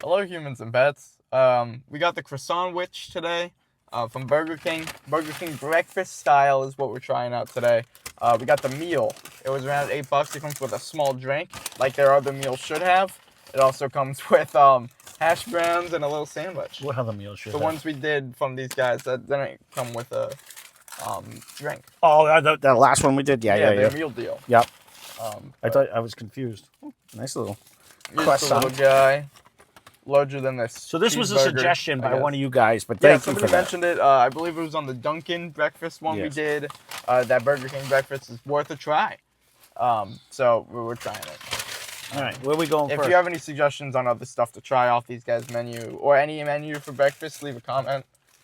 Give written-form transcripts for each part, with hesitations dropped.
Hello, humans and pets. We got the Croissan'wich today from Burger King. Burger King breakfast style is what we're trying out today. We got the meal. It was around $8. It comes with a small drink, like their other meals should have. It also comes with hash browns and a little sandwich. What other meals should The have? ones we did from these guys that didn't come with a drink. Oh, the last one we did? Yeah. Their meal deal. Yep. I thought I was confused. Nice little Just a little guy. Larger than this. So this was a suggestion by one of you guys, but yeah, thank you for somebody mentioned it. I believe it was on the Dunkin' breakfast one we did. That Burger King breakfast is worth a try. So we're trying it. All right, where are we going if first? If you have any suggestions on other stuff to try off these guys' menu or any menu for breakfast, leave a comment.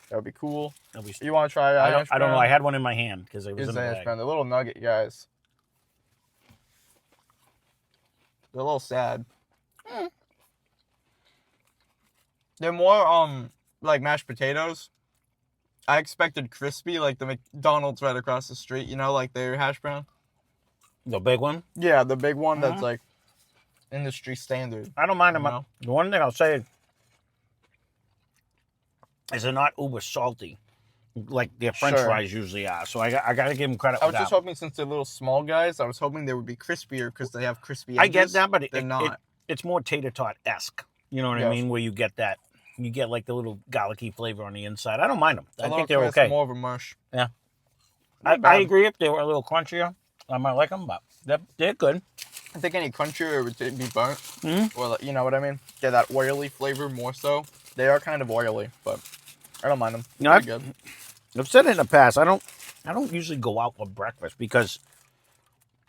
That would be cool. You want to try? I don't know. I had one in my hand because it was in the bag. The little nugget guys. They're a little sad. They're more like mashed potatoes. I expected crispy, like the McDonald's right across the street. You know, like their hash brown. The big one. Yeah, the big one that's like industry standard. I don't mind them. Know? The one thing I'll say is they're not uber salty, like their French fries usually are. So I got to give them credit. I was just hoping, since they're little small guys, I was hoping they would be crispier because they have crispy edges. I get that, but they're not. It's more tater tot-esque. You know what I mean? Where you get that. You get like the little garlicky flavor on the inside. I don't mind them. I think they're okay. More of a mush. Yeah. I agree. If they were a little crunchier, I might like them, but they're good. I think any crunchier would be burnt. Or, you know what I mean? Get that oily flavor more so. They are kind of oily, but I don't mind them. They're good. I've said it in the past. I don't usually go out for breakfast because,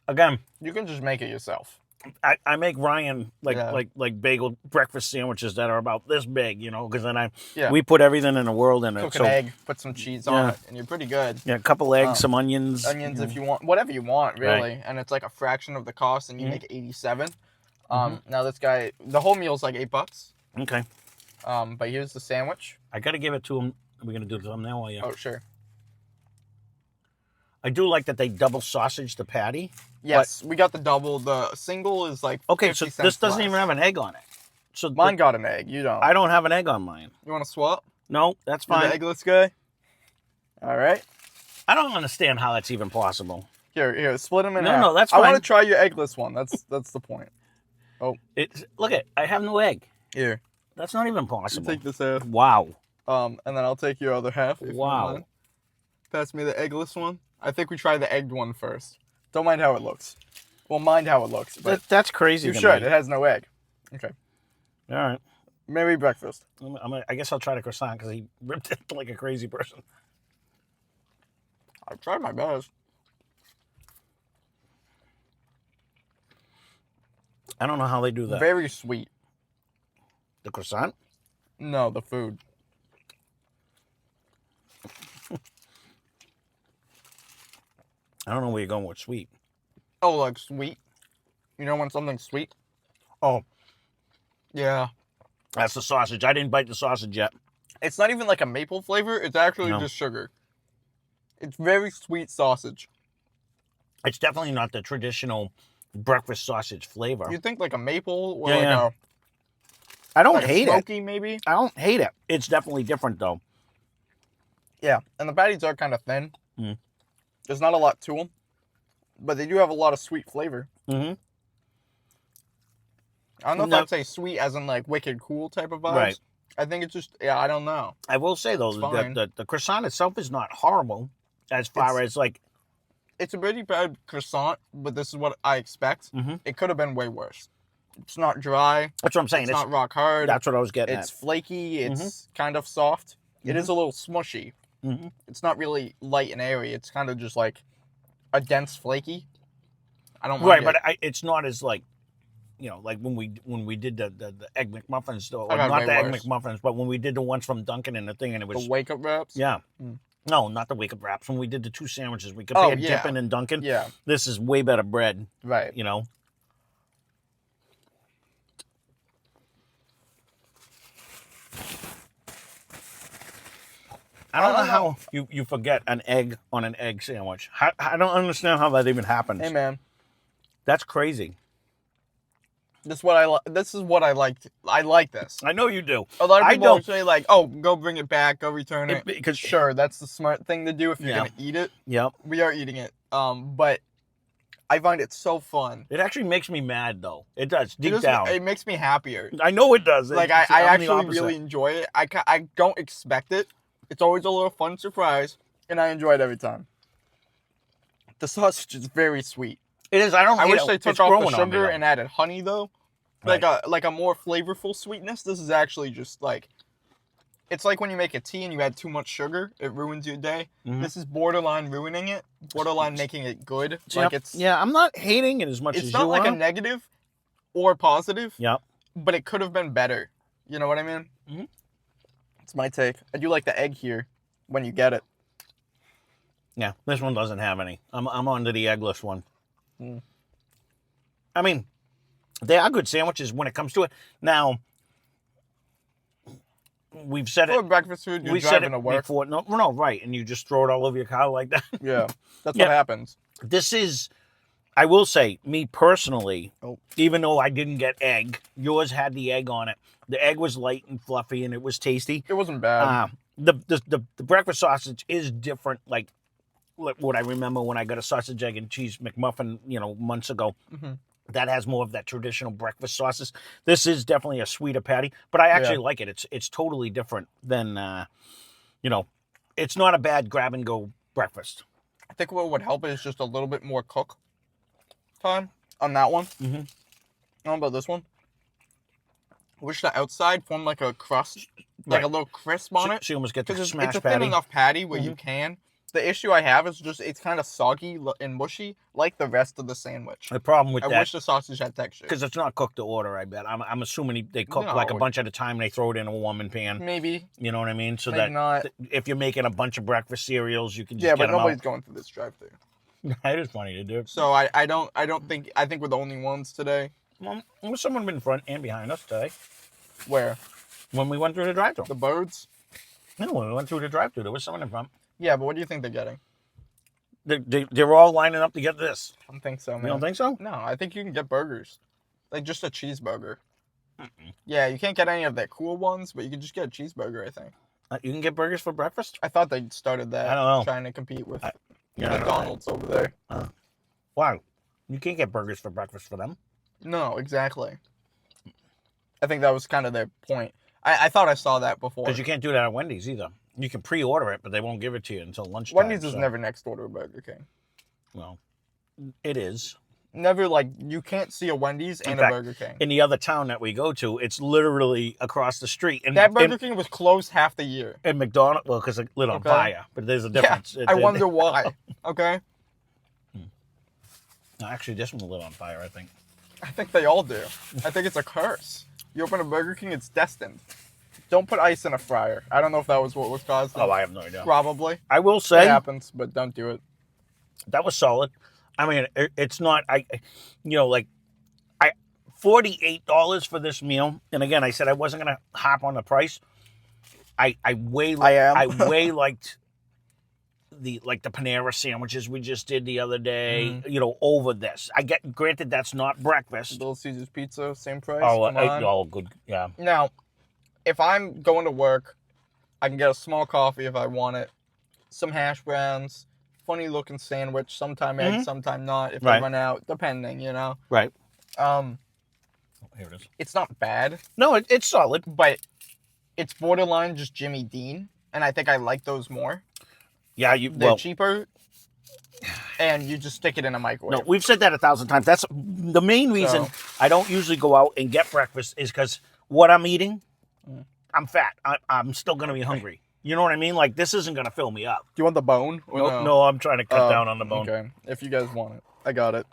again, you can just make it yourself. I make Ryan like bagel breakfast sandwiches that are about this big, you know, because then we put everything in the world in it. Cook an egg, put some cheese on it, and you're pretty good. Yeah, a couple eggs, some onions. Onions if you want, whatever you want, really. Right. And it's like a fraction of the cost, and you make 87. Now this guy, the whole meal's like $8. Okay. But here's the sandwich. I got to give it to him. Are we gonna do the thumbnail while you? Oh, sure. I do like that they double sausage the patty. Yes, we got the double. The single is like okay. So this doesn't even have an egg on it. So mine got an egg. You don't. I don't have an egg on mine. You want to swap? No, that's fine. You're the eggless guy. All right. I don't understand how that's even possible. Here, split them in half. No, that's fine. I want to try your eggless one. That's the point. Oh, look it. I have no egg. Here. That's not even possible. You take this half. Wow. And then I'll take your other half. Wow. Pass me the eggless one. I think we try the egged one first. Don't mind how it looks. Well, mind how it looks. But that's crazy. You should. It has no egg. Okay. All right. Maybe breakfast. I guess I'll try the croissant because he ripped it like a crazy person. I tried my best. I don't know how they do that. Very sweet. The croissant? No, the food. I don't know where you're going with sweet. Oh, like sweet? You know when something's sweet? Oh. Yeah. That's the sausage. I didn't bite the sausage yet. It's not even like a maple flavor. It's actually just sugar. It's very sweet sausage. It's definitely not the traditional breakfast sausage flavor. You think like a maple or I don't hate smoky, maybe? I don't hate it. It's definitely different, though. Yeah, and the patties are kind of thin. There's not a lot to them, but they do have a lot of sweet flavor. I don't know if I'd say sweet as in like wicked cool type of vibes. Right. I think it's just, I don't know. I will say, though, the croissant itself is not horrible as far as like... It's a pretty bad croissant, but this is what I expect. It could have been way worse. It's not dry. That's what I'm saying. It's not rock hard. That's what I was getting at. It's flaky. It's kind of soft. It is a little smushy. It's not really light and airy. It's kind of just like a dense flaky. I don't mind but it's not as like, you know, like when we did the Egg McMuffins, though. Not the Egg McMuffins, but when we did the ones from Dunkin' and the thing, and it was... The wake-up wraps? Yeah. No, not the wake-up wraps. When we did the two sandwiches, we compared Dippin' and Dunkin'. Yeah. This is way better bread. Right. You know? I don't know how you forget an egg on an egg sandwich. I don't understand how that even happens. Hey, man. That's crazy. This is what I like. This is what I liked. I like this. I know you do. A lot of I people don't. say like, "Oh, go bring it back, go return it." Because Sure, that's the smart thing to do if you're Yeah. gonna eat it. yeah, We are eating it. But I find it so fun. it actually makes me mad though. It does deep It down. It makes me happier. I know it does. Like I'm I the actually opposite. really enjoy it. I don't expect it. It's always a little fun surprise, and I enjoy it every time. The sausage is very sweet. It is. I don't. I hate wish it. they took It's off the growing on me, sugar though. and added honey though. Right. Like a more flavorful sweetness. This is actually just like, it's like when you make a tea and you add too much sugar, it ruins your day. Mhm. This is borderline ruining it, borderline making it good. So, Like it's I'm not hating it as much as it's you not like are. a negative or positive, Yeah. but it could have been better. You know what I mean? Mhm. It's my take. I do like the egg here when you get it. Yeah. This one doesn't have any. I'm on to the eggless one. Mm. I mean, they are good sandwiches when it comes to it. Now, we've said For it. breakfast food, you're We said driving it to work. before. No, right. And you just throw it all over your car like that. Yeah, that's Yeah. what happens. This is, I will say, me personally, Oh. even though I didn't get egg, yours had the egg on it. The egg was light and fluffy and it was tasty. It wasn't bad. The breakfast sausage is different, like what I remember when I got a sausage, egg, and cheese McMuffin, months ago. Mm-hmm. That has more of that traditional breakfast sauces. This is definitely a sweeter patty, but I actually like it. It's totally different than, it's not a bad grab and go breakfast. I think what would help is just a little bit more cook time on that one. Mm-hmm. I don't know about this one. I wish the outside formed like a crust, like Right. a little crisp on it. So you almost get the Because smash it's a patty. thin enough patty where you can. The issue I have is just it's kind of soggy and mushy like the rest of the sandwich. The problem with I that, wish the sausage had texture. because it's not cooked to order, I bet. I'm assuming they cook like a No. bunch at a time. And they throw it in a warming pan. Maybe. You know what I mean? So Maybe that not. if you're making a bunch of breakfast cereals, you can just Yeah, get but them nobody's out. going through this drive-through. That is funny to do. So I think we're the only ones today. Well, there's someone in front and behind us today Where? when we went through the drive-thru. The birds? No, when we went through the drive-thru, there was someone in front. Yeah, but what do you think they're getting? They're all lining up to get this. I don't think so, man. You don't think so? No, I think you can get burgers. Like just a cheeseburger. Yeah, you can't get any of their cool ones, but you can just get a cheeseburger, I think. You can get burgers for breakfast? I thought they started that. I don't know. Trying to compete with Yeah. McDonald's over there. Wow. You can't get burgers for breakfast for them. No, exactly. I think that was kind of their point. I thought I saw that before. Because you can't do that at Wendy's either. You can pre-order it, but they won't give it to you until lunchtime. Wendy's is so- never next door to a Burger King. Well, it is. Never, like, you can't see a Wendy's and fact, a Burger King. In the other town that we go to, it's literally across the street. And That Burger King was closed half the year. And McDonald's, well, because it lit on Okay. fire. But there's a difference. Yeah, I wonder why. Okay? Actually, this one lit on fire, I think. I think they all do. I think it's a curse. You open a Burger King, it's destined. Don't put ice in a fryer. I don't know if that was what was caused. Oh, I have no idea. Probably. I will It say happens, but don't do it. that was solid. I mean, it's not. $48 for this meal. And again, I said I wasn't gonna hop on the price. I way liked the Panera sandwiches we just did the other day. Over this. Granted that's not breakfast. Little Caesar's Pizza, same price. Oh, Come on. good. Yeah. Now, if I'm going to work, I can get a small coffee if I want it, some hash browns, funny looking sandwich, sometime egg, sometime not, if I Right. run out, depending, you know. Right. Here it is. It's not bad, No, it's solid. but it's borderline just Jimmy Dean, and I think I like those more. Yeah, They're cheaper, and you just stick it in a microwave. No, we've said that 1,000 times. That's the main reason I don't usually go out and get breakfast is because what I'm eating, I'm fat. I'm still going to be hungry. You know what I mean? Like, this isn't going to fill me up. Do you want the bone? Or No, I'm trying to cut down on the bone. Okay, if you guys want it. I got it.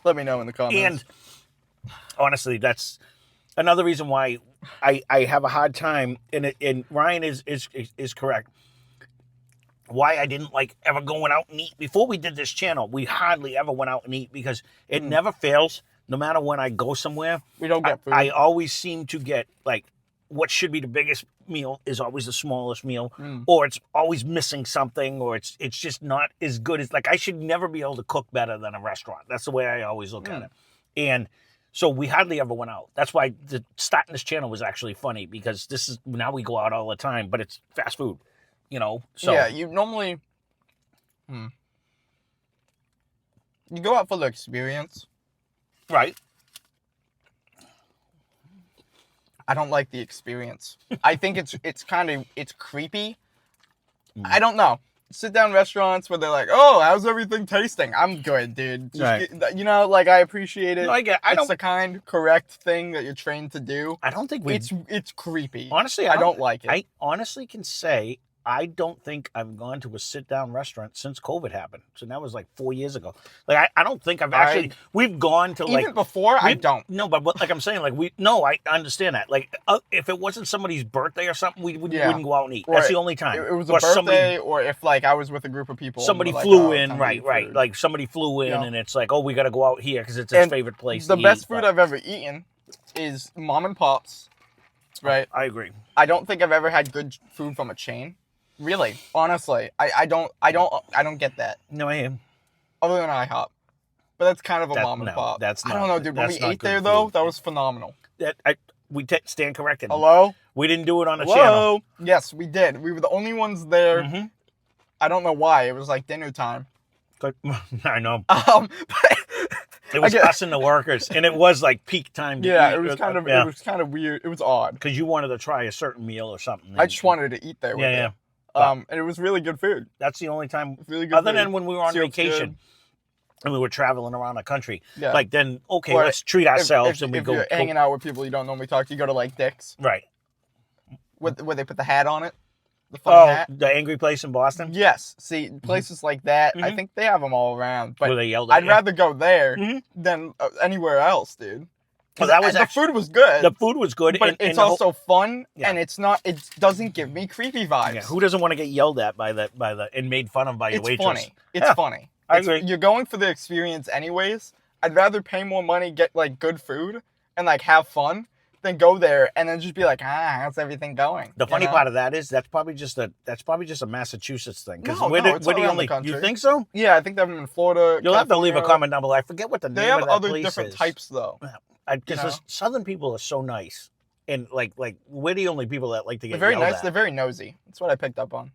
Let me know in the comments. And honestly, that's another reason why I have a hard time, and Ryan is correct. Why I didn't like ever going out and eat. Before we did this channel, we hardly ever went out and eat because it never fails. No matter when I go somewhere, We don't get food. I always seem to get like what should be the biggest meal is always the smallest meal, or it's always missing something, or it's just not as good as like I should never be able to cook better than a restaurant. That's the way I always look at it. And So we hardly ever went out. That's why starting this channel was actually funny, because this is now we go out all the time, but it's fast food, you know. So yeah, you normally you go out for the experience. right. I don't like the experience. I think it's creepy. I don't know. Sit down restaurants where they're like, "Oh, how's everything tasting?" I'm good, dude. Just Right. you know, like I appreciate it. No, I It's the kind, correct thing that you're trained to do. I don't think we. It's creepy. Honestly, I don't like it. I honestly can say I don't think I've gone to a sit-down restaurant since COVID happened. So that was like 4 years ago. Like I don't think I've actually. We've gone to even before. I don't. No, but like I'm saying, like I understand that. Like if it wasn't somebody's birthday or something, we wouldn't go out and eat. That's the only time. It was a birthday, or if like I was with a group of people. Somebody like, flew in, right. Like somebody flew in, and it's like, oh, we got to go out here because it's his favorite place. The best food I've ever eaten is mom and pops. Right. I agree. I don't think I've ever had good food from a chain. Really, honestly, I don't get that. No, I am. Other than IHOP, but that's kind of a mom and pop. That's not. I don't know, dude. When we ate there, though, that was phenomenal. We stand corrected. Hello. We didn't do it on a channel. Yes, we did. We were the only ones there. Mm-hmm. I don't know why. It was like dinner time. I know. But it was us and the workers, and it was like peak time. To eat. It was kind of. It was kind of weird. It was odd because you wanted to try a certain meal or something. I just wanted to eat there. With it. And it was really good food. That's the only time. Really good other food. than when we were on vacation. Good. And we were traveling around the country. Yeah. Like then, okay, let's treat ourselves and we if go you're hanging out with people you don't normally talk to. You go to like Dick's. Right. Where they put the hat on it. The fun hat. The Angry Place in Boston? Yes. See, places like that, I think they have them all around. But where they yelled at I'd rather go there than anywhere else, dude. Well, that was the food was good. The food was good, but it's also fun, and it's not. It doesn't give me creepy vibes. Yeah, who doesn't want to get yelled at by the and made fun of by your waitress? Funny. It's funny. I agree. You're going for the experience anyways. I'd rather pay more money, get like good food, and like have fun, than go there and then just be like, how's everything going? The funny part of that is that's probably just a Massachusetts thing. No, it's around the country. You think so? Yeah, I think they have them in Florida. You'll have to leave a comment down below. I forget what the name of that place is. They have other different types though. Because Southern people are so nice, and like we're the only people that like to get. They're very yelled nice. At. They're very nosy. That's what I picked up on.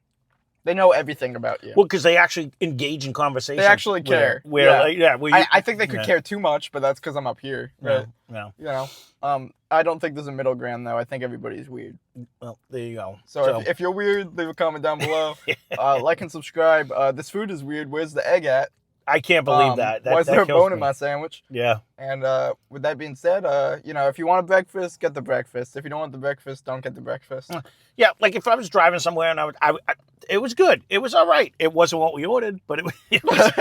They know everything about you. Well, because they actually engage in conversation. They actually care. I think they could care too much, but that's because I'm up here. Right? Yeah. You know, I don't think there's a middle ground though. I think everybody's weird. Well, there you go. So if you're weird, leave a comment down below. Like and subscribe. This food is weird. Where's the egg at? I can't believe that. Why is there a bone in my sandwich? Yeah. And with that being said, if you want a breakfast, get the breakfast. If you don't want the breakfast, don't get the breakfast. Yeah, like if I was driving somewhere and it was good. It was all right. It wasn't what we ordered, but it was.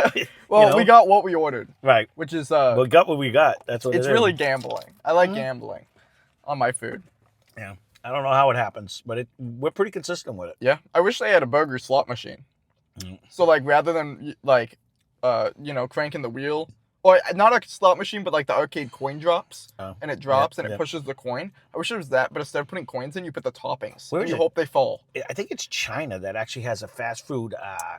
Well, we got what we ordered. Right. Which is we got what we got. That's what it is. It's really gambling. I like gambling on my food. Yeah. I don't know how it happens, but we're pretty consistent with it. Yeah. I wish they had a burger slot machine. So like rather than like cranking the wheel, or not a slot machine, but like the arcade coin drops, and it drops and it pushes the coin. I wish it was that, but instead of putting coins in, you put the toppings. Where and is you it? hope they fall. I think it's China that actually has a fast food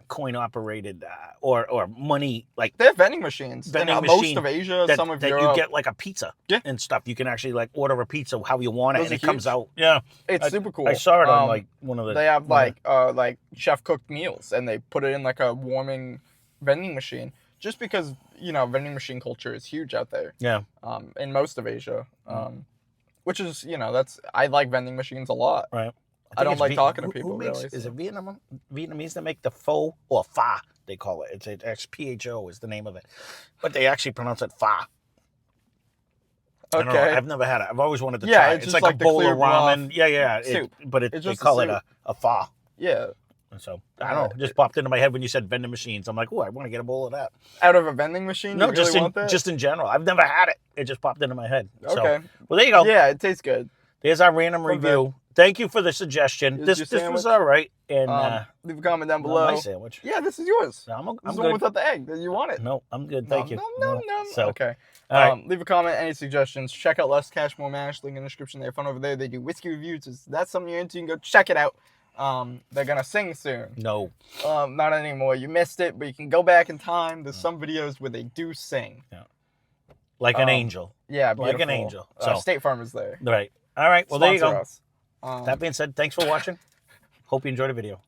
coin operated or money like they have vending machines. Most of Asia, some of Europe. You get like a pizza and stuff. You can actually like order a pizza how you want it, and it comes out. Yeah, it's super cool. I saw it on like one of the. They have like chef cooked meals, and they put it in like a warming vending machine. Just because, vending machine culture is huge out there. Yeah. In most of Asia. Which is, I like vending machines a lot. Right. I don't like talking to people, really. Is it Vietnamese that make the pho or pho, they call it. It's PHO is the name of it. But they actually pronounce it pho. Okay. I've never had it. I've always wanted to try it. It's like a bowl of ramen. Yeah. Soup. But they call it a pho. Yeah. So, I don't know. It just popped into my head when you said vending machines. I'm like, oh, I want to get a bowl of that. Out of a vending machine? No, you really want that? just in general. I've never had it. It just popped into my head. Okay. So, well, there you go. Yeah, it tastes good. There's our random review. Thank you for the suggestion. This was all right. And leave a comment down below. My sandwich. Yeah, this is yours. No, I'm this is good. the one without the egg. You want it? No, I'm good. Thank you. No. So, okay. All right. Leave a comment, any suggestions. Check out Less Cash, More Mash. Link in the description. They have fun over there. They do whiskey reviews. If that's something you're into, you can go check it out. They're gonna sing soon. No. Not anymore. You missed it, but you can go back in time. There's some videos where they do sing. Yeah. like an angel. Yeah, like an beautiful. angel. So State Farm is there. right. All right. Well, there you Sponsor go. us. That being said, thanks for watching. Hope you enjoyed the video.